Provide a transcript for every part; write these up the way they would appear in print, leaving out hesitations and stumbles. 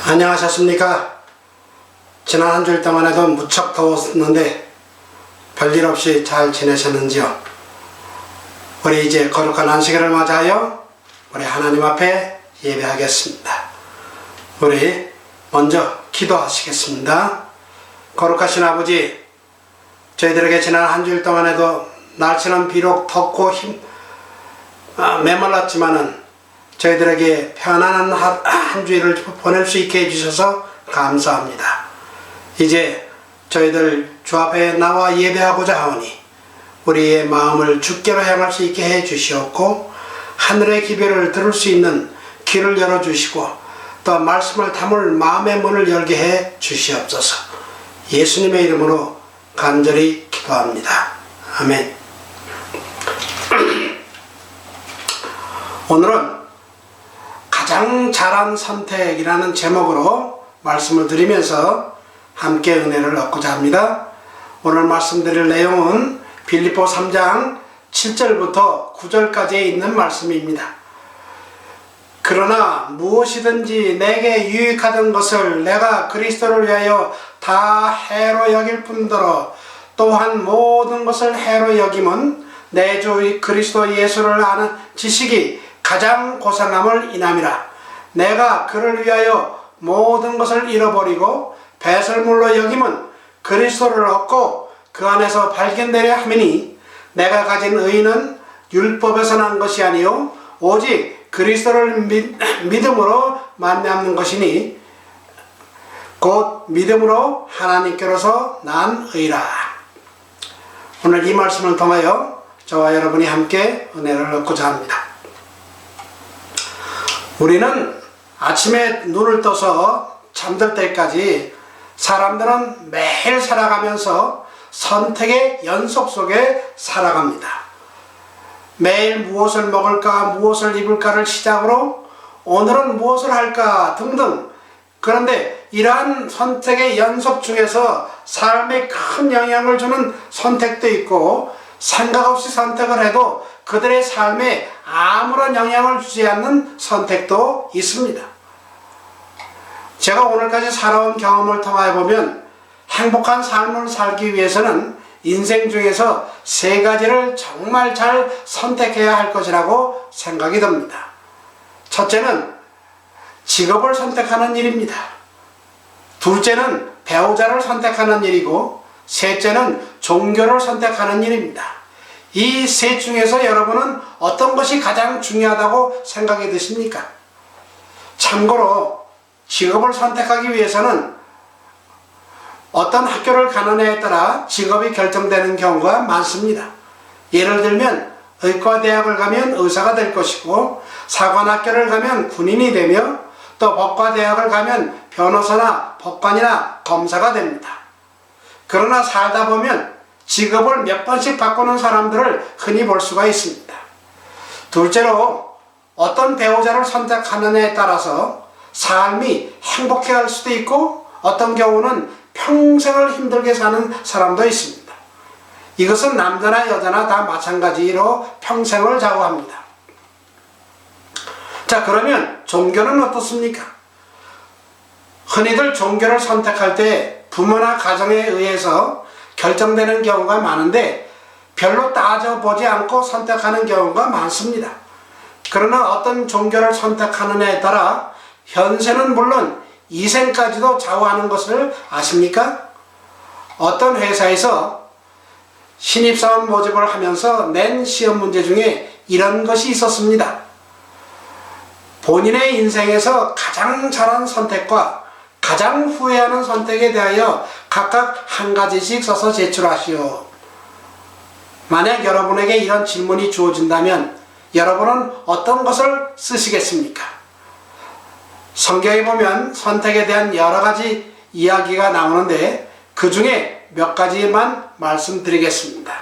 안녕하셨습니까? 지난 한 주일 동안에도 무척 더웠는데 별일 없이 잘 지내셨는지요? 우리 이제 거룩한 안식일을 맞이하여 우리 하나님 앞에 예배하겠습니다. 우리 먼저 기도하시겠습니다. 거룩하신 아버지, 저희들에게 지난 한 주일 동안에도 날씨는 비록 덥고 메말랐지만은 저희들에게 편안한 한 주일을 보낼 수 있게 해주셔서 감사합니다. 이제 저희들 주 앞에 나와 예배하고자 하오니 우리의 마음을 주께로 향할 수 있게 해주시옵고 하늘의 기별을 들을 수 있는 귀를 열어주시고 또 말씀을 담을 마음의 문을 열게 해 주시옵소서. 예수님의 이름으로 간절히 기도합니다. 아멘. 오늘은 가장 잘한 선택이라는 제목으로 말씀을 드리면서 함께 은혜를 얻고자 합니다. 오늘 말씀드릴 내용은 빌립보 3장 7절부터 9절까지 있는 말씀입니다. 그러나 무엇이든지 내게 유익하던 것을 내가 그리스도를 위하여 다 해로 여길 뿐더러 또한 모든 것을 해로 여김은 내 주 그리스도 예수를 아는 지식이 가장 고상함을 인함이라. 내가 그를 위하여 모든 것을 잃어버리고 배설물로 여김은 그리스도를 얻고 그 안에서 발견되려 함이니 내가 가진 의는 율법에서 난 것이 아니요 오직 그리스도를 믿음으로 말미암는 것이니 곧 믿음으로 하나님께로서 난 의라. 오늘 이 말씀을 통하여 저와 여러분이 함께 은혜를 얻고자 합니다. 우리는 아침에 눈을 떠서 잠들 때까지 사람들은 매일 살아가면서 선택의 연속 속에 살아갑니다. 매일 무엇을 먹을까, 무엇을 입을까를 시작으로 오늘은 무엇을 할까 등등. 그런데 이러한 선택의 연속 중에서 삶에 큰 영향을 주는 선택도 있고 생각 없이 선택을 해도 그들의 삶에 아무런 영향을 주지 않는 선택도 있습니다. 제가 오늘까지 살아온 경험을 통하여 보면 행복한 삶을 살기 위해서는 인생 중에서 세 가지를 정말 잘 선택해야 할 것이라고 생각이 듭니다. 첫째는 직업을 선택하는 일입니다. 둘째는 배우자를 선택하는 일이고 셋째는 종교를 선택하는 일입니다. 이 셋 중에서 여러분은 어떤 것이 가장 중요하다고 생각이 드십니까? 참고로 직업을 선택하기 위해서는 어떤 학교를 가는 애에 따라 직업이 결정되는 경우가 많습니다. 예를 들면 의과대학을 가면 의사가 될 것이고 사관학교를 가면 군인이 되며 또 법과대학을 가면 변호사나 법관이나 검사가 됩니다. 그러나 살다 보면 직업을 몇 번씩 바꾸는 사람들을 흔히 볼 수가 있습니다. 둘째로 어떤 배우자를 선택하느냐에 따라서 삶이 행복해할 수도 있고 어떤 경우는 평생을 힘들게 사는 사람도 있습니다. 이것은 남자나 여자나 다 마찬가지로 평생을 좌우합니다. 자, 그러면 종교는 어떻습니까? 흔히들 종교를 선택할 때 부모나 가정에 의해서 결정되는 경우가 많은데 별로 따져보지 않고 선택하는 경우가 많습니다. 그러나 어떤 종교를 선택하느냐에 따라 현세는 물론 이생까지도 좌우하는 것을 아십니까? 어떤 회사에서 신입사원 모집을 하면서 낸 시험 문제 중에 이런 것이 있었습니다. 본인의 인생에서 가장 잘한 선택과 가장 후회하는 선택에 대하여 각각 한 가지씩 써서 제출하시오. 만약 여러분에게 이런 질문이 주어진다면 여러분은 어떤 것을 쓰시겠습니까? 성경에 보면 선택에 대한 여러 가지 이야기가 나오는데 그 중에 몇 가지만 말씀드리겠습니다.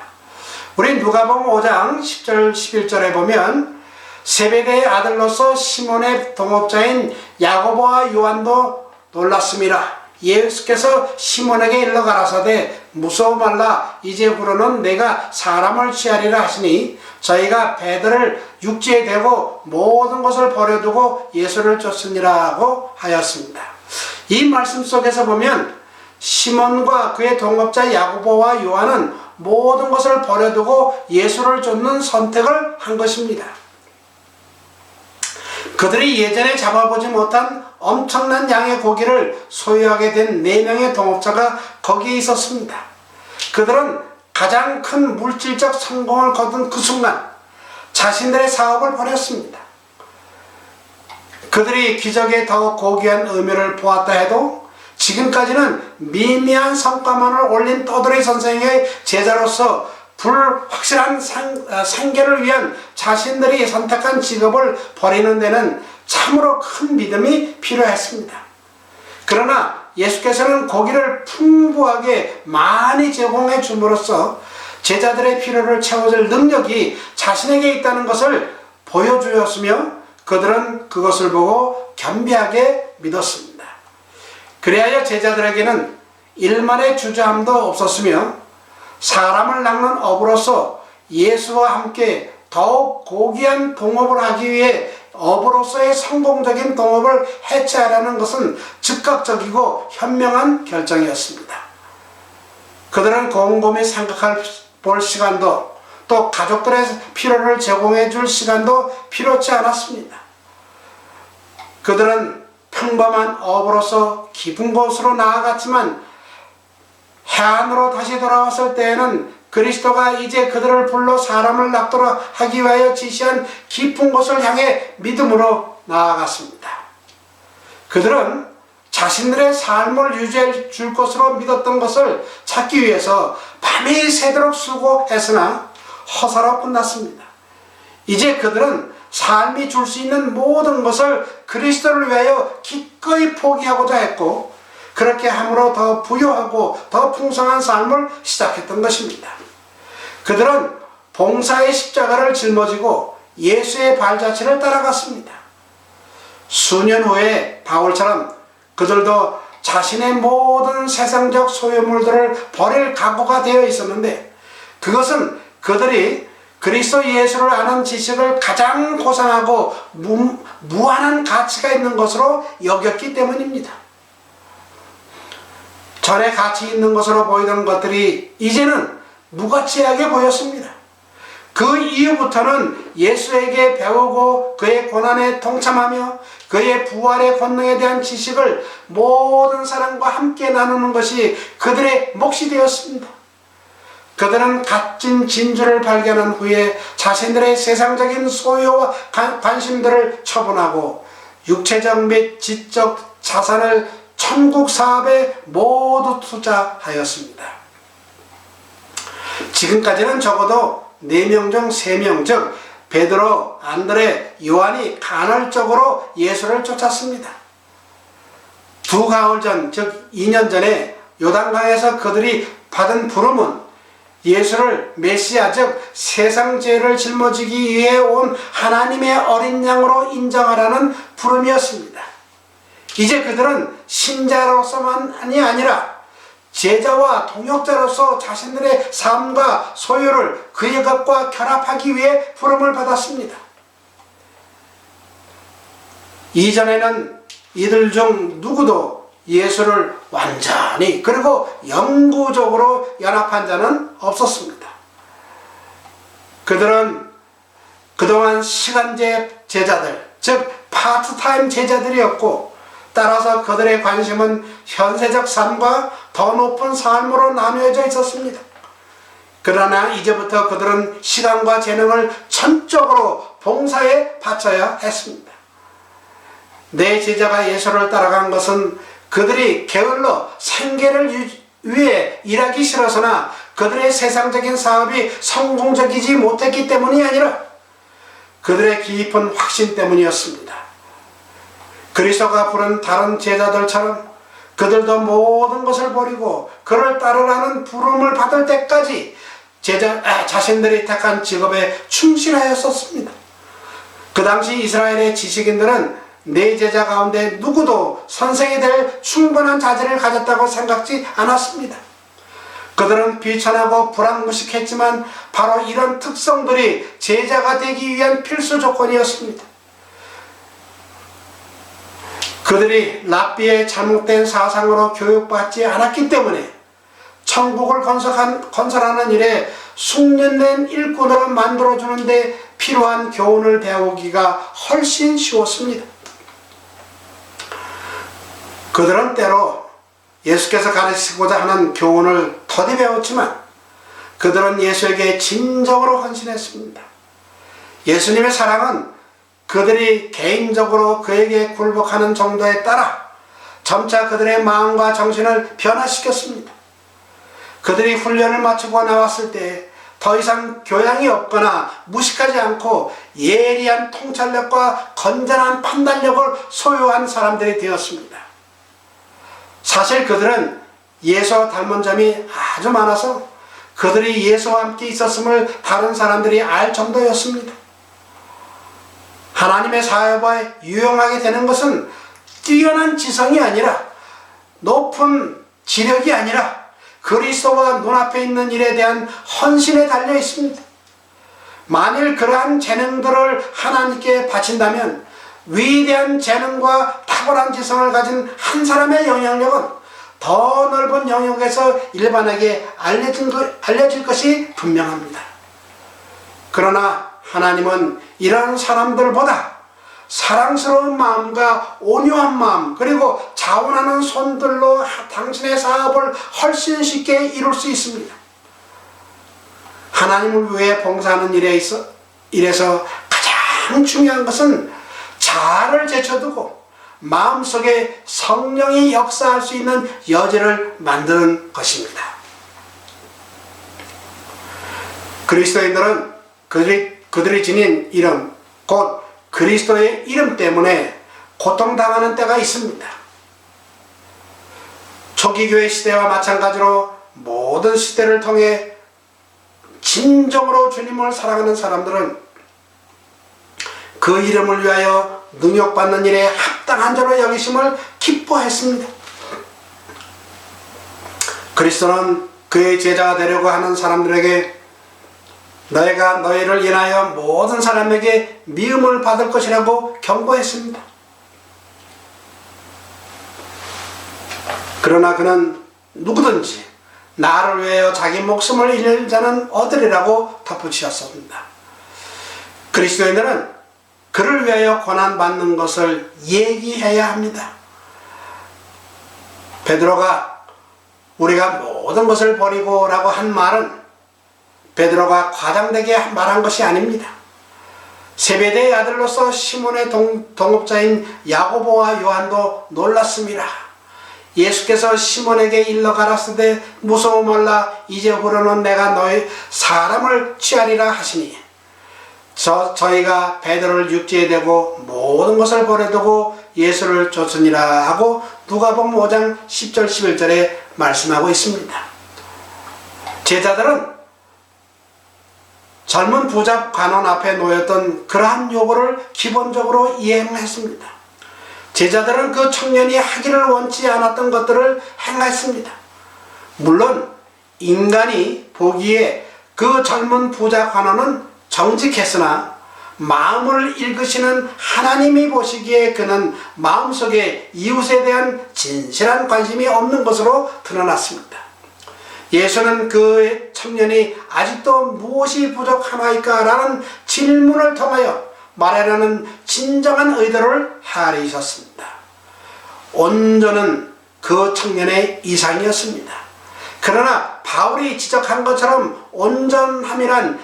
우리 누가복음 5장 10절 11절에 보면 세베대의 아들로서 시몬의 동업자인 야고보와 요한도 놀랐습니다. 예수께서 시몬에게 일러 가라사대 무서워 말라 이제부로는 내가 사람을 취하리라 하시니 저희가 배들을 육지에 대고 모든 것을 버려두고 예수를 쫓으니라 하고 하였습니다. 이 말씀 속에서 보면 시몬과 그의 동업자 야고보와 요한은 모든 것을 버려두고 예수를 쫓는 선택을 한 것입니다. 그들이 예전에 잡아보지 못한 엄청난 양의 고기를 소유하게 된 4명의 동업자가 거기에 있었습니다. 그들은 가장 큰 물질적 성공을 거둔 그 순간 자신들의 사업을 버렸습니다. 그들이 기적에 더 고귀한 의미를 보았다 해도 지금까지는 미미한 성과만을 올린 떠돌이 선생의 제자로서 불확실한 생계를 위한 자신들이 선택한 직업을 버리는 데는 참으로 큰 믿음이 필요했습니다. 그러나 예수께서는 고기를 풍부하게 많이 제공해 줌으로써 제자들의 필요를 채워줄 능력이 자신에게 있다는 것을 보여주었으며 그들은 그것을 보고 겸비하게 믿었습니다. 그리하여 제자들에게는 일말의 주저함도 없었으며 사람을 낚는 업으로서 예수와 함께 더욱 고귀한 동업을 하기 위해 업으로서의 성공적인 동업을 해체하라는 것은 즉각적이고 현명한 결정이었습니다. 그들은 곰곰이 생각할 볼 시간도 또 가족들의 필요를 제공해 줄 시간도 필요치 않았습니다. 그들은 평범한 업으로서 깊은 곳으로 나아갔지만 해안으로 다시 돌아왔을 때에는 그리스도가 이제 그들을 불러 사람을 낚도록 하기 위하여 지시한 깊은 곳을 향해 믿음으로 나아갔습니다. 그들은 자신들의 삶을 유지해 줄 것으로 믿었던 것을 찾기 위해서 밤이 새도록 수고했으나 허사로 끝났습니다. 이제 그들은 삶이 줄 수 있는 모든 것을 그리스도를 위하여 기꺼이 포기하고자 했고 그렇게 함으로 더 부유하고 더 풍성한 삶을 시작했던 것입니다. 그들은 봉사의 십자가를 짊어지고 예수의 발자취를 따라갔습니다. 수년 후에 바울처럼 그들도 자신의 모든 세상적 소유물들을 버릴 각오가 되어 있었는데 그것은 그들이 그리스도 예수를 아는 지식을 가장 고상하고 무한한 가치가 있는 것으로 여겼기 때문입니다. 전에 가치 있는 것으로 보이던 것들이 이제는 무가치하게 보였습니다. 그 이후부터는 예수에게 배우고 그의 고난에 동참하며 그의 부활의 권능에 대한 지식을 모든 사람과 함께 나누는 것이 그들의 몫이 되었습니다. 그들은 값진 진주를 발견한 후에 자신들의 세상적인 소유와 관심들을 처분하고 육체적 및 지적 자산을 천국 사업에 모두 투자하였습니다. 지금까지는 적어도 4명 중 3명, 즉 베드로, 안드레, 요한이 간헐적으로 예수를 쫓았습니다. 2가을 전, 즉 2년 전에 요단강에서 그들이 받은 부름은 예수를 메시아, 즉 세상 죄를 짊어지기 위해 온 하나님의 어린 양으로 인정하라는 부름이었습니다. 이제 그들은 신자로서만이 아니라 제자와 동역자로서 자신들의 삶과 소유를 그의 것과 결합하기 위해 부름을 받았습니다. 이전에는 이들 중 누구도 예수를 완전히 그리고 영구적으로 연합한 자는 없었습니다. 그들은 그동안 시간제 제자들, 즉 파트타임 제자들이었고 따라서 그들의 관심은 현세적 삶과 더 높은 삶으로 나누어져 있었습니다. 그러나 이제부터 그들은 시간과 재능을 전적으로 봉사에 바쳐야 했습니다. 내 제자가 예수를 따라간 것은 그들이 게을러 생계를 위해 일하기 싫어서나 그들의 세상적인 사업이 성공적이지 못했기 때문이 아니라 그들의 깊은 확신 때문이었습니다. 그리스도가 부른 다른 제자들처럼 그들도 모든 것을 버리고 그를 따르라는 부름을 받을 때까지 자신들이 택한 직업에 충실하였었습니다. 그 당시 이스라엘의 지식인들은 네 제자 가운데 누구도 선생이 될 충분한 자질을 가졌다고 생각지 않았습니다. 그들은 비천하고 불안무식했지만 바로 이런 특성들이 제자가 되기 위한 필수 조건이었습니다. 그들이 랍비의 잘못된 사상으로 교육받지 않았기 때문에 천국을 건설하는 일에 숙련된 일꾼으로 만들어주는데 필요한 교훈을 배우기가 훨씬 쉬웠습니다. 그들은 때로 예수께서 가르치고자 하는 교훈을 더디 배웠지만 그들은 예수에게 진정으로 헌신했습니다. 예수님의 사랑은 그들이 개인적으로 그에게 굴복하는 정도에 따라 점차 그들의 마음과 정신을 변화시켰습니다. 그들이 훈련을 마치고 나왔을 때 더 이상 교양이 없거나 무식하지 않고 예리한 통찰력과 건전한 판단력을 소유한 사람들이 되었습니다. 사실 그들은 예수와 닮은 점이 아주 많아서 그들이 예수와 함께 있었음을 다른 사람들이 알 정도였습니다. 하나님의 사업에 유용하게 되는 것은 뛰어난 지성이 아니라 높은 지력이 아니라 그리스도와 눈앞에 있는 일에 대한 헌신에 달려 있습니다. 만일 그러한 재능들을 하나님께 바친다면 위대한 재능과 탁월한 지성을 가진 한 사람의 영향력은 더 넓은 영역에서 일반에게 알려질 것이 분명합니다. 그러나 하나님은 이러한 사람들보다 사랑스러운 마음과 온유한 마음 그리고 자원하는 손들로 당신의 사업을 훨씬 쉽게 이룰 수 있습니다. 하나님을 위해 봉사하는 일에서 가장 중요한 것은 자아를 제쳐두고 마음속에 성령이 역사할 수 있는 여지를 만드는 것입니다. 그리스도인들은 그들이 지닌 이름 곧 그리스도의 이름 때문에 고통당하는 때가 있습니다. 초기 교회 시대와 마찬가지로 모든 시대를 통해 진정으로 주님을 사랑하는 사람들은 그 이름을 위하여 능욕받는 일에 합당한 자로 여기심을 기뻐했습니다. 그리스도는 그의 제자가 되려고 하는 사람들에게 너희가 너희를 인하여 모든 사람에게 미움을 받을 것이라고 경고했습니다. 그러나 그는 누구든지 나를 위하여 자기 목숨을 잃는 자는 얻으리라고 덧붙이셨습니다. 그리스도인들은 그를 위하여 고난받는 것을 얘기해야 합니다. 베드로가 우리가 모든 것을 버리고 라고 한 말은 베드로가 과장되게 말한 것이 아닙니다. 세베대의 아들로서 시몬의 동업자인 야고보와 요한도 놀랐습니다. 예수께서 시몬에게 일러 가라사대 무서워 말라 이제부로는 내가 너희 사람을 취하리라 하시니 저희가 베드로를 육지에 대고 모든 것을 버려두고 예수를 쫓으니라 하고 누가복음 5장 10절 11절에 말씀하고 있습니다. 제자들은 젊은 부자 관원 앞에 놓였던 그러한 요구를 기본적으로 이행했습니다. 제자들은 그 청년이 하기를 원치 않았던 것들을 행했습니다. 물론 인간이 보기에 그 젊은 부자 관원은 정직했으나 마음을 읽으시는 하나님이 보시기에 그는 마음속에 이웃에 대한 진실한 관심이 없는 것으로 드러났습니다. 예수는 그 청년이 아직도 무엇이 부족하나이까 라는 질문을 통하여 말하려는 진정한 의도를 헤아리셨습니다. 온전은 그 청년의 이상이었습니다. 그러나 바울이 지적한 것처럼 온전함이란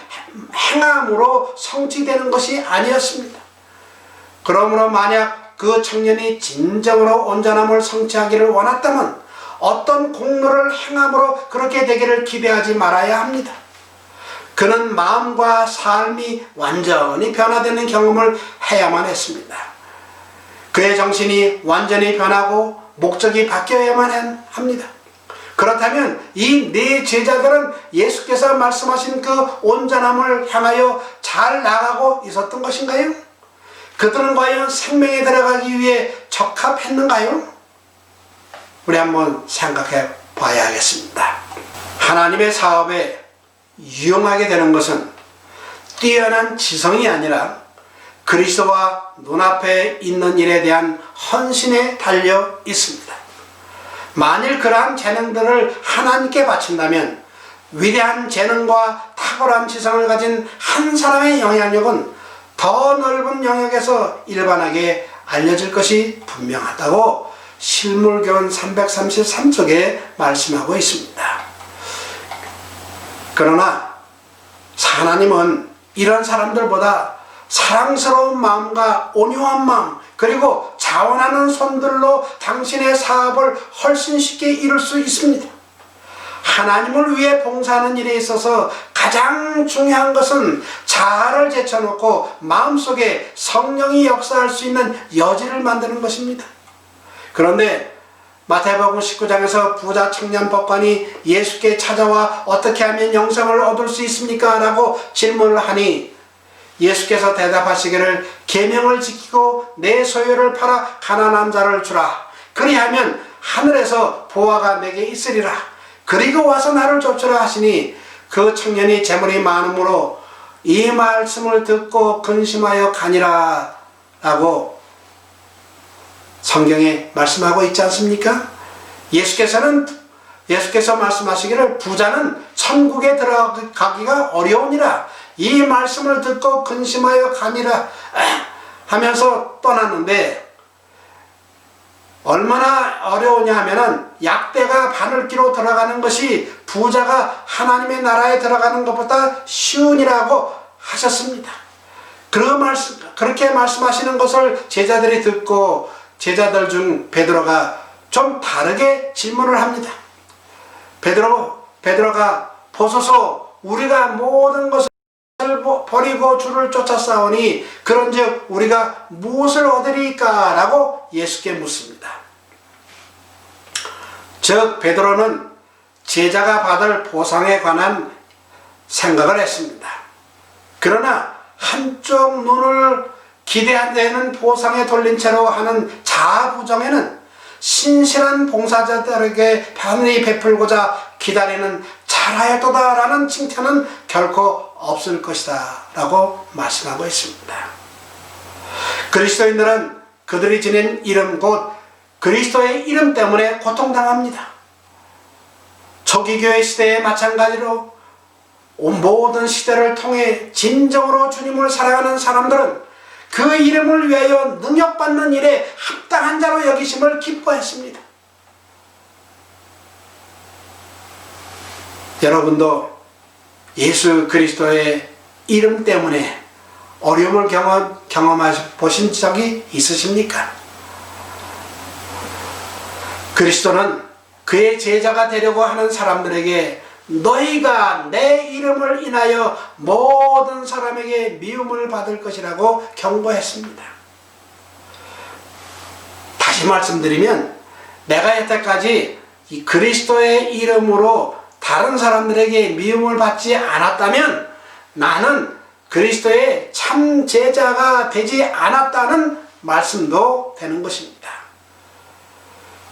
행함으로 성취되는 것이 아니었습니다. 그러므로 만약 그 청년이 진정으로 온전함을 성취하기를 원했다면 어떤 공로를 행함으로 그렇게 되기를 기대하지 말아야 합니다. 그는 마음과 삶이 완전히 변화되는 경험을 해야만 했습니다. 그의 정신이 완전히 변하고 목적이 바뀌어야만 합니다. 그렇다면 이 네 제자들은 예수께서 말씀하신 그 온전함을 향하여 잘 나가고 있었던 것인가요? 그들은 과연 생명에 들어가기 위해 적합했는가요? 우리 한번 생각해 봐야 하겠습니다. 하나님의 사업에 유용하게 되는 것은 뛰어난 지성이 아니라 그리스도와 눈앞에 있는 일에 대한 헌신에 달려 있습니다. 만일 그러한 재능들을 하나님께 바친다면 위대한 재능과 탁월한 지성을 가진 한 사람의 영향력은 더 넓은 영역에서 일반하게 알려질 것이 분명하다고 실물교훈 333쪽에 말씀하고 있습니다. 그러나 하나님은 이런 사람들보다 사랑스러운 마음과 온유한 마음, 그리고 자원하는 손들로 당신의 사업을 훨씬 쉽게 이룰 수 있습니다. 하나님을 위해 봉사하는 일에 있어서 가장 중요한 것은 자아를 제쳐놓고 마음속에 성령이 역사할 수 있는 여지를 만드는 것입니다. 그런데 마태복음 19장에서 부자 청년 법관이 예수께 찾아와 어떻게 하면 영생을 얻을 수 있습니까? 라고 질문을 하니 예수께서 대답하시기를 계명을 지키고 내 소유를 팔아 가난한 자를 주라. 그리하면 하늘에서 보화가 내게 있으리라. 그리고 와서 나를 좇으라 하시니 그 청년이 재물이 많으므로 이 말씀을 듣고 근심하여 가니라 라고 성경에 말씀하고 있지 않습니까? 예수께서 말씀하시기를 부자는 천국에 들어가기가 어려우니라. 이 말씀을 듣고 근심하여 가니라 하면서 떠났는데 얼마나 어려우냐 하면은 약대가 바늘기로 들어가는 것이 부자가 하나님의 나라에 들어가는 것보다 쉬우니라고 하셨습니다. 그렇게 말씀하시는 것을 제자들이 듣고 제자들 중 베드로가 좀 다르게 질문을 합니다. 베드로가 보소서 우리가 모든 것을 버리고 주를 쫓아싸우니 그런즉 우리가 무엇을 얻으리까? 라고 예수께 묻습니다. 즉 베드로는 제자가 받을 보상에 관한 생각을 했습니다. 그러나 한쪽 눈을 기대되는 보상에 돌린 채로 하는 자아부정에는 신실한 봉사자들에게 편히 베풀고자 기다리는 잘하였도다 라는 칭찬은 결코 없을 것이다 라고 말씀하고 있습니다. 그리스도인들은 그들이 지닌 이름 곧 그리스도의 이름 때문에 고통당합니다. 초기교회 시대에 마찬가지로 모든 시대를 통해 진정으로 주님을 사랑하는 사람들은 그 이름을 위하여 능력받는 일에 합당한 자로 여기심을 기뻐했습니다. 여러분도 예수 그리스도의 이름 때문에 어려움을 경험하신 적이 있으십니까? 그리스도는 그의 제자가 되려고 하는 사람들에게 너희가 내 이름을 인하여 모든 사람에게 미움을 받을 것이라고 경고했습니다. 다시 말씀드리면 내가 여태까지 이 그리스도의 이름으로 다른 사람들에게 미움을 받지 않았다면 나는 그리스도의 참 제자가 되지 않았다는 말씀도 되는 것입니다.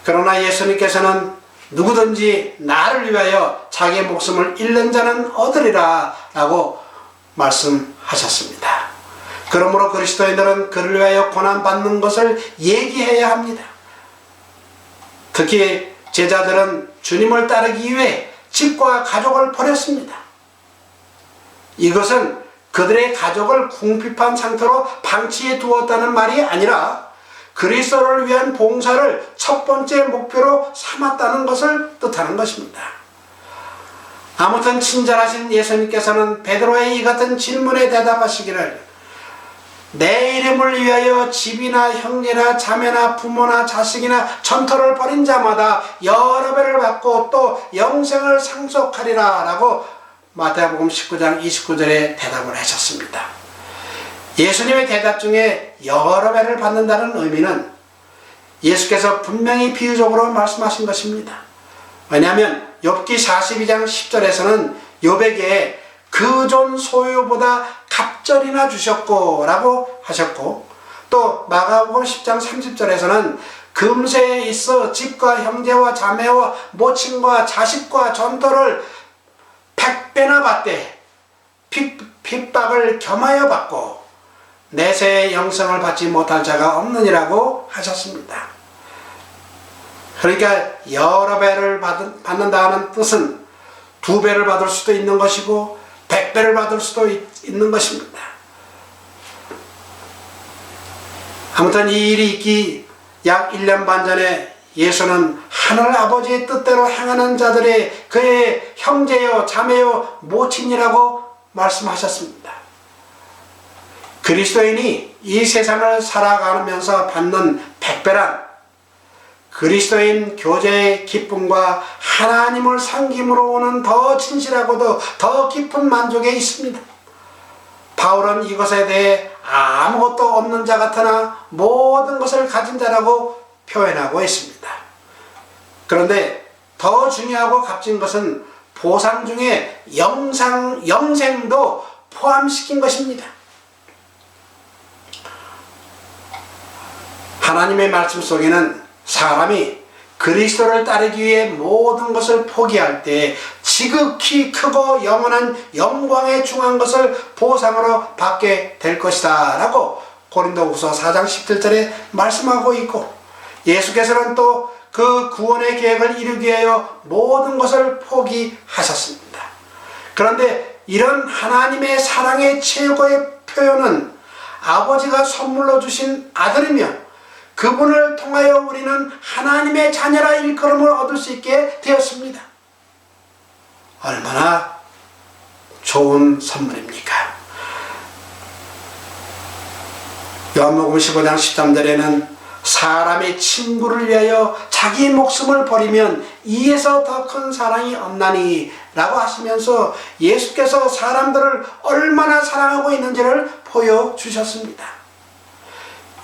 그러나 예수님께서는 누구든지 나를 위하여 자기의 목숨을 잃는 자는 얻으리라 라고 말씀하셨습니다. 그러므로 그리스도인들은 그를 위하여 고난받는 것을 얘기해야 합니다. 특히 제자들은 주님을 따르기 위해 집과 가족을 버렸습니다. 이것은 그들의 가족을 궁핍한 상태로 방치해 두었다는 말이 아니라 그리스도를 위한 봉사를 첫 번째 목표로 삼았다는 것을 뜻하는 것입니다. 아무튼 친절하신 예수님께서는 베드로의 이 같은 질문에 대답하시기를 내 이름을 위하여 집이나 형제나 자매나 부모나 자식이나 전토를 벌인 자마다 여러 배를 받고 또 영생을 상속하리라 라고 마태복음 19장 29절에 대답을 하셨습니다. 예수님의 대답 중에 여러 배를 받는다는 의미는 예수께서 분명히 비유적으로 말씀하신 것입니다. 왜냐하면 욥기 42장 10절에서는 욥에게 그 존 소유보다 갑절이나 주셨고 라고 하셨고 또 마가복음 10장 30절에서는 금세에 있어 집과 형제와 자매와 모친과 자식과 전토를 100배나 받되 핍박을 겸하여 받고 내세의 영생을 받지 못할 자가 없느니라고 하셨습니다. 그러니까 여러 배를 받는다는 뜻은 2배를 받을 수도 있는 것이고 100배를 받을 수도 있는 것입니다. 아무튼 이 일이 있기 약 1년 반 전에 예수는 하늘 아버지의 뜻대로 행하는 자들의 그의 형제요 자매요 모친이라고 말씀하셨습니다. 그리스도인이 이 세상을 살아가면서 받는 100배란 그리스도인 교제의 기쁨과 하나님을 섬김으로 오는 더 진실하고도 더 깊은 만족에 있습니다. 바울은 이것에 대해 아무것도 없는 자 같으나 모든 것을 가진 자라고 표현하고 있습니다. 그런데 더 중요하고 값진 것은 보상 중에 영생도 포함시킨 것입니다. 하나님의 말씀 속에는 사람이 그리스도를 따르기 위해 모든 것을 포기할 때 지극히 크고 영원한 영광에 중한 것을 보상으로 받게 될 것이다 라고 고린도후서 4장 17절에 말씀하고 있고, 예수께서는 또 그 구원의 계획을 이루기 위하여 모든 것을 포기하셨습니다. 그런데 이런 하나님의 사랑의 최고의 표현은 아버지가 선물로 주신 아들이며 그분을 통하여 우리는 하나님의 자녀라 일컬음을 얻을 수 있게 되었습니다. 얼마나 좋은 선물입니까? 요한복음 15장 13절에는 사람의 친구를 위하여 자기 목숨을 버리면 이에서 더 큰 사랑이 없나니 라고 하시면서 예수께서 사람들을 얼마나 사랑하고 있는지를 보여주셨습니다.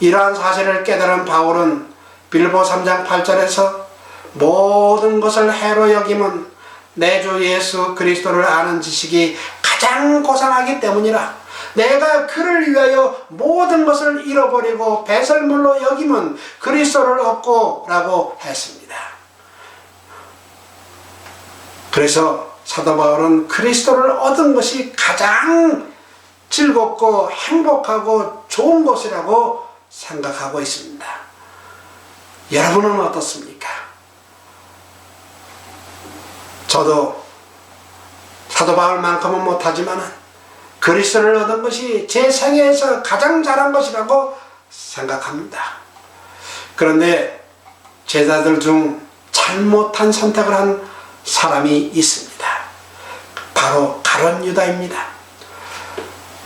이러한 사실을 깨달은 바울은 빌보 3장 8절에서 모든 것을 해로 여김은 내 주 예수 그리스도를 아는 지식이 가장 고상하기 때문이라. 내가 그를 위하여 모든 것을 잃어버리고 배설물로 여김은 그리스도를 얻고 라고 했습니다. 그래서 사도 바울은 그리스도를 얻은 것이 가장 즐겁고 행복하고 좋은 것이라고 생각하고 있습니다. 여러분은 어떻습니까? 저도 사도 바울만큼은 못하지만 그리스도를 얻은 것이 제 생애에서 가장 잘한 것이라고 생각합니다. 그런데 제자들 중 잘못한 선택을 한 사람이 있습니다. 바로 가룟 유다입니다.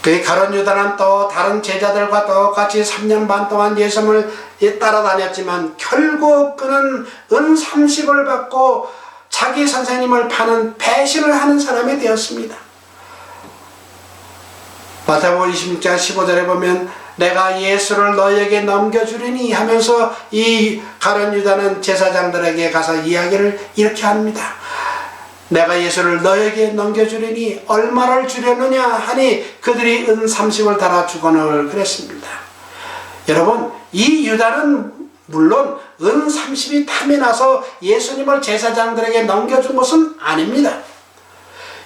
그 가룟 유다는 또 다른 제자들과 똑같이 3년 반 동안 예수님을 따라다녔지만 결국 그는 은 30을 받고 자기 선생님을 파는 배신을 하는 사람이 되었습니다. 마태복음 26장 15절에 보면 내가 예수를 너에게 넘겨주리니 하면서 이 가룟 유다는 제사장들에게 가서 이야기를 이렇게 합니다. 내가 예수를 너에게 넘겨주리니 얼마를 주려느냐 하니 그들이 은 30을 달아 주거늘 그랬습니다. 여러분, 이 유다는 물론 은 30이 탐이 나서 예수님을 제사장들에게 넘겨준 것은 아닙니다.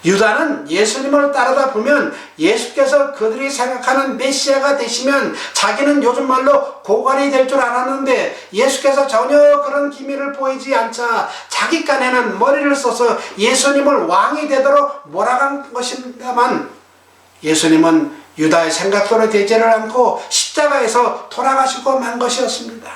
유다는 예수님을 따르다 보면 예수께서 그들이 생각하는 메시아가 되시면 자기는 요즘 말로 고관이 될 줄 알았는데 예수께서 전혀 그런 기미를 보이지 않자 자기 깐에는 머리를 써서 예수님을 왕이 되도록 몰아간 것입니다만 예수님은 유다의 생각대로 되지를 않고 십자가에서 돌아가시고 만 것이었습니다.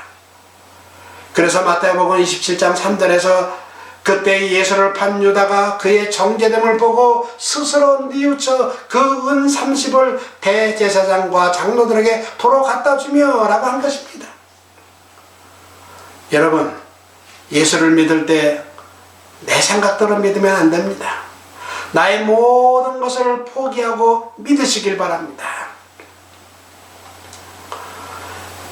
그래서 마태복음 27장 3절에서 그때 예수를 판 유다가 그의 정죄됨을 보고 스스로 뉘우쳐 그 은 30을 대제사장과 장로들에게 도로 갖다 주며 라고 한 것입니다. 여러분, 예수를 믿을 때 내 생각대로 믿으면 안 됩니다. 나의 모든 것을 포기하고 믿으시길 바랍니다.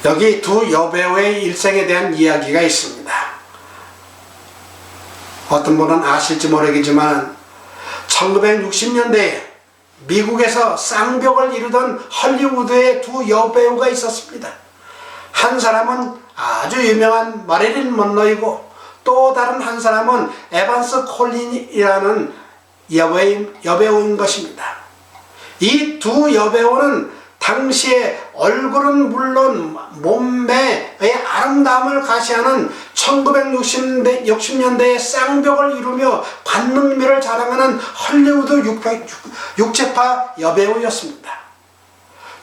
여기 두 여배우의 일생에 대한 이야기가 있습니다. 어떤 분은 아실지 모르겠지만 1960년대에 미국에서 쌍벽을 이루던 헐리우드의 두 여배우가 있었습니다. 한 사람은 아주 유명한 마릴린 먼로이고 또 다른 한 사람은 에반스 콜린이라는 여배우인 것입니다. 이 두 여배우는 당시에 얼굴은 물론 몸매의 아름다움을 가시하는 1960년대의 쌍벽을 이루며 관능미를 자랑하는 헐리우드 육체파 여배우였습니다.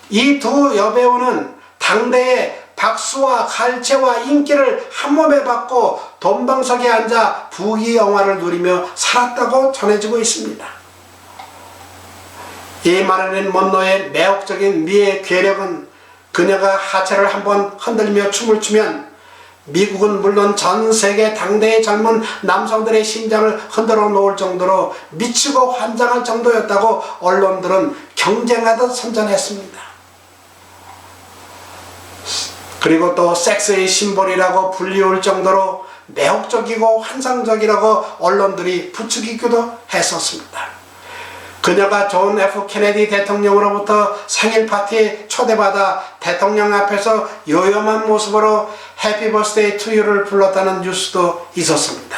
이 두 여배우는 당대의 박수와 갈채와 인기를 한몸에 받고 돈방석에 앉아 부귀영화를 누리며 살았다고 전해지고 있습니다. 이 마릴린 먼로의 매혹적인 미의 괴력은 그녀가 하체를 한번 흔들며 춤을 추면 미국은 물론 전 세계 당대의 젊은 남성들의 심장을 흔들어 놓을 정도로 미치고 환장할 정도였다고 언론들은 경쟁하듯 선전했습니다. 그리고 또 섹스의 심볼이라고 불리울 정도로 매혹적이고 환상적이라고 언론들이 부추기기도 했었습니다. 그녀가 존 F 케네디 대통령으로부터 생일 파티에 초대받아 대통령 앞에서 요염한 모습으로 해피 버스데이 투 유를 불렀다는 뉴스도 있었습니다.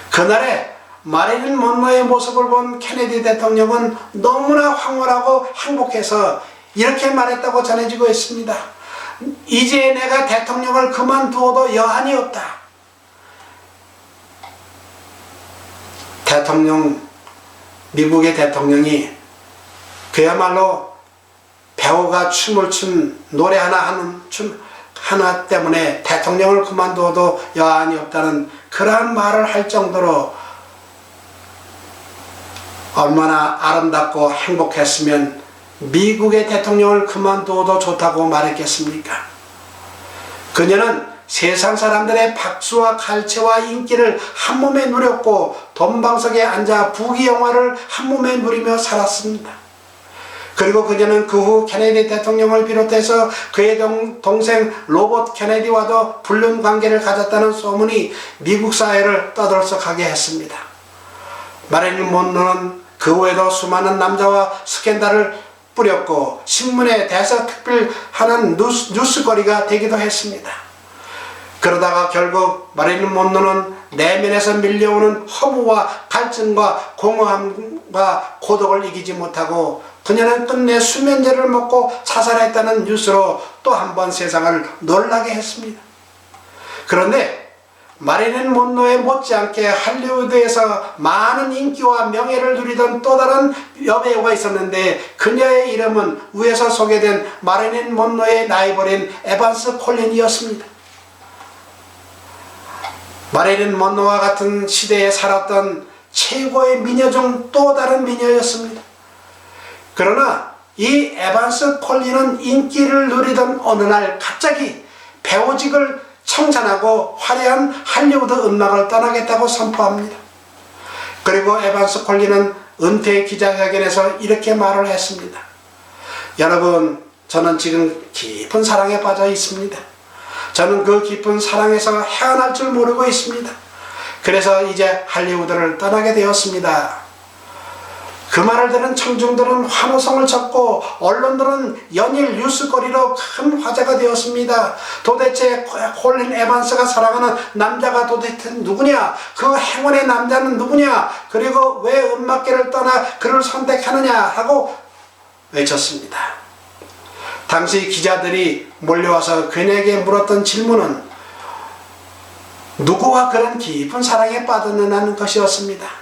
그날에 마릴린 먼로의 모습을 본 케네디 대통령은 너무나 황홀하고 행복해서 이렇게 말했다고 전해지고 있습니다. 이제 내가 대통령을 그만두어도 여한이 없다. 미국의 대통령이 그야말로 배우가 춤을 춘 노래 하나 하는 춤 하나 때문에 대통령을 그만두어도 여한이 없다는 그러한 말을 할 정도로 얼마나 아름답고 행복했으면 미국의 대통령을 그만두어도 좋다고 말했겠습니까? 그녀는 세상 사람들의 박수와 갈채와 인기를 한몸에 누렸고 돈방석에 앉아 부귀영화를 한몸에 누리며 살았습니다. 그리고 그녀는 그 후 케네디 대통령을 비롯해서 그의 동생 로버트 케네디와도 불륜 관계를 가졌다는 소문이 미국 사회를 떠들썩하게 했습니다. 마릴린 먼로는 그 후에도 수많은 남자와 스캔들을 뿌렸고 신문에 대서특필하는 뉴스거리가 되기도 했습니다. 그러다가 결국 마릴린 먼로는 내면에서 밀려오는 허무와 갈증과 공허함과 고독을 이기지 못하고 그녀는 끝내 수면제를 먹고 자살했다는 뉴스로 또 한 번 세상을 놀라게 했습니다. 그런데 마릴린 먼로에 못지않게 할리우드에서 많은 인기와 명예를 누리던 또 다른 여배우가 있었는데 그녀의 이름은 위에서 소개된 마릴린 먼로의 라이벌인 에반스 콜린이었습니다. 마릴린 먼로와 같은 시대에 살았던 최고의 미녀 중 또 다른 미녀였습니다. 그러나 이 에반스 콜린은 인기를 누리던 어느 날 갑자기 배우직을 청산하고 화려한 할리우드 음악을 떠나겠다고 선포합니다. 그리고 에반스 콜린은 은퇴 기자회견에서 이렇게 말을 했습니다. 여러분, 저는 지금 깊은 사랑에 빠져 있습니다. 저는 그 깊은 사랑에서 헤어날 줄 모르고 있습니다. 그래서 이제 할리우드를 떠나게 되었습니다. 그 말을 들은 청중들은 환호성을 쳤고 언론들은 연일 뉴스거리로 큰 화제가 되었습니다. 도대체 콜린 에반스가 사랑하는 남자가 도대체 누구냐? 그 행운의 남자는 누구냐? 그리고 왜 음악계를 떠나 그를 선택하느냐? 하고 외쳤습니다. 당시 기자들이 몰려와서 그녀에게 물었던 질문은 누구와 그런 깊은 사랑에 빠졌느냐는 것이었습니다.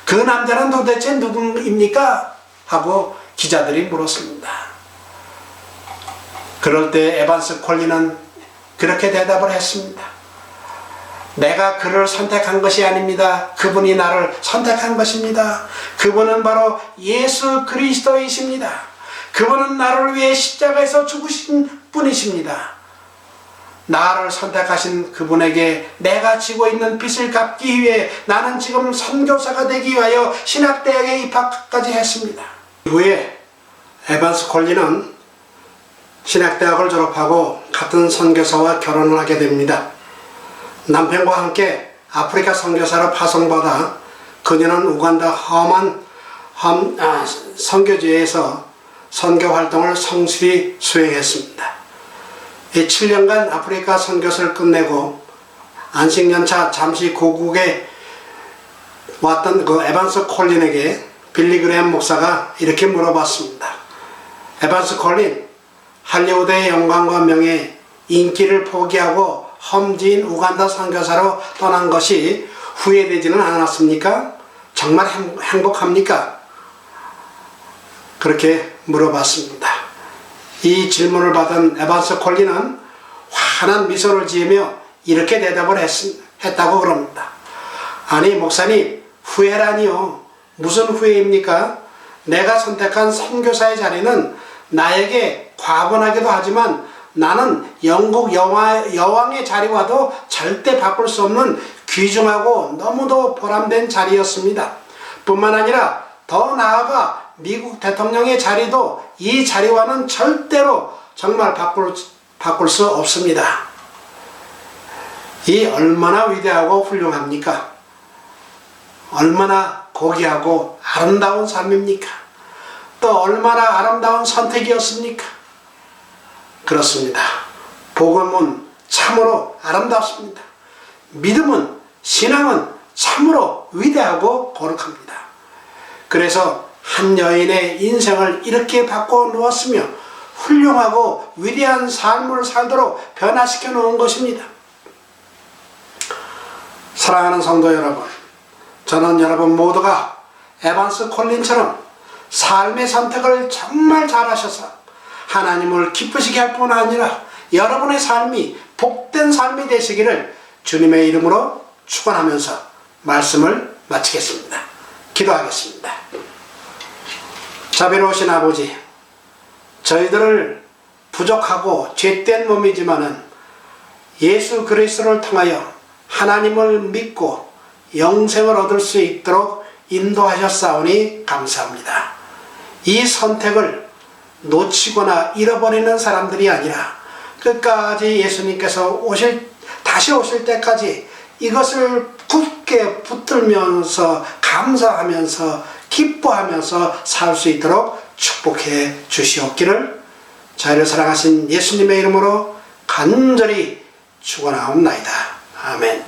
그 남자는 도대체 누구입니까? 하고 기자들이 물었습니다. 그럴 때 에반스 콜린은 그렇게 대답을 했습니다. 내가 그를 선택한 것이 아닙니다. 그분이 나를 선택한 것입니다. 그분은 바로 예수 그리스도이십니다. 그분은 나를 위해 십자가에서 죽으신 분이십니다. 나를 선택하신 그분에게 내가 지고 있는 빚을 갚기 위해 나는 지금 선교사가 되기 위하여 신학대학에 입학까지 했습니다. 이후에 에반스 콜린은 신학대학을 졸업하고 같은 선교사와 결혼을 하게 됩니다. 남편과 함께 아프리카 선교사로 파송받아 그녀는 우간다 험한 선교지에서 선교활동을 성실히 수행했습니다. 7년간 아프리카 선교사를 끝내고 안식년차 잠시 고국에 왔던 그 에반스 콜린에게 빌리 그레엄 목사가 이렇게 물어봤습니다. 에반스 콜린, 할리우드의 영광과 명예, 인기를 포기하고 험지인 우간다 선교사로 떠난 것이 후회되지는 않았습니까? 정말 행복합니까? 그렇게 물어봤습니다. 이 질문을 받은 에반스 콜린은 환한 미소를 지으며 이렇게 대답을 했다고 그럽니다. 아니 목사님, 후회라니요. 무슨 후회입니까? 내가 선택한 선교사의 자리는 나에게 과분하기도 하지만 나는 영국 여왕의 자리와도 절대 바꿀 수 없는 귀중하고 너무도 보람된 자리였습니다. 뿐만 아니라 더 나아가 미국 대통령의 자리도 이 자리와는 절대로 정말 바꿀 수 없습니다. 이 얼마나 위대하고 훌륭합니까? 얼마나 고귀하고 아름다운 삶입니까? 또 얼마나 아름다운 선택이었습니까? 그렇습니다. 복음은 참으로 아름답습니다. 믿음은, 신앙은 참으로 위대하고 거룩합니다. 그래서 한 여인의 인생을 이렇게 바꿔 놓았으며 훌륭하고 위대한 삶을 살도록 변화시켜 놓은 것입니다. 사랑하는 성도 여러분, 저는 여러분 모두가 에반스 콜린처럼 삶의 선택을 정말 잘하셔서 하나님을 기쁘시게 할 뿐 아니라 여러분의 삶이 복된 삶이 되시기를 주님의 이름으로 축원하면서 말씀을 마치겠습니다. 기도하겠습니다. 자비로우신 아버지, 저희들을 부족하고 죄된 몸이지만은 예수 그리스도를 통하여 하나님을 믿고 영생을 얻을 수 있도록 인도하셨사오니 감사합니다. 이 선택을 놓치거나 잃어버리는 사람들이 아니라 끝까지 예수님께서 다시 오실 때까지 이것을 굳게 붙들면서 감사하면서 기뻐하면서 살 수 있도록 축복해 주시옵기를 저희를 사랑하신 예수님의 이름으로 간절히 축원하옵나이다. 아멘.